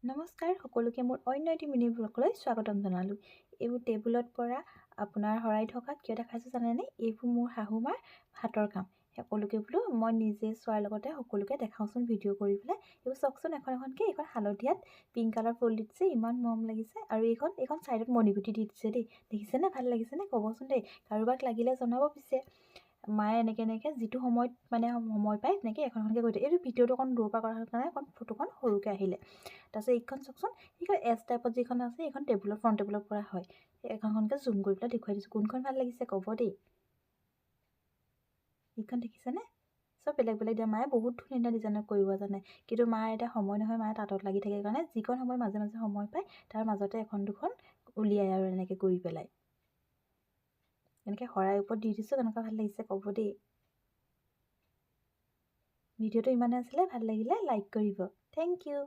নমস্কাৰ সকলোকে মোৰ অন্য এটি মিনি ব্লগলৈ স্বাগতম জনালোঁ। এইবোৰ টেবুলত পৰা আপোনাৰ শৰাই থকা কিয় দেখাইছোঁ জানেনে? এইবোৰ মোৰ শাহুমাৰ হাতৰ কাম। সকলোকে বোলো মই নিজে চোৱাৰ লগতে সকলোকে দেখাওঁচোন ভিডিঅ' কৰি পেলাই। এইবোৰ চাওকচোন এখনকৈ এইখন হালধীয়াত পিংক কালাৰ ফুল দি দিছে, ইমান মৰম লাগিছে। আৰু এইখন ছাইডত মণিগুটি দি দিছে দেই। দেখিছেনে? ভাল লাগিছেনে? ক'বচোন দেই। কাৰোবাক লাগিলে জনাব পিছে। মায়ে এনেকৈ যিটো সময়ত সময় পায় তেনেকৈ এখনকৈ কৰি দিয়ে। এইটো ভিডিঅ'টো অকণ দূৰৰ পৰা কৰাৰ কাৰণে অকণ ফটোখন সৰুকৈ আহিলে। তাৰপিছত এইখন চাওকচোন, এইখন এছ টাইপত যিখন আছে এইখন ফ্ৰণ্ট টেবুলৰ পৰা হয়। এখনকৈ জুম কৰি পেলাই দেখুৱাই দিছোঁ। কোনখন ভাল লাগিছে ক'ব দেই। এইখন দেখিছেনে? চব বেলেগ বেলেগ দিয়ে। মায়ে বহুত ধুনীয়া ডিজাইনত কৰিব জানে, কিন্তু মাৰ এতিয়া সময় নহয়, মায়ে তাঁতত লাগি থাকে কাৰণে যিকণ সময় মাজে মাজে সময় পায় তাৰ মাজতে এখন দুখন উলিয়াই আৰু এনেকৈ কৰি পেলাই। এনেকৈ শৰাই ওপৰত দি দিছোঁ, কেনেকুৱা ভাল লাগিছে ক'ব দেই। ভিডিঅ'টো ইমানে আছিলে, ভাল লাগিলে লাইক কৰিব। Thank U.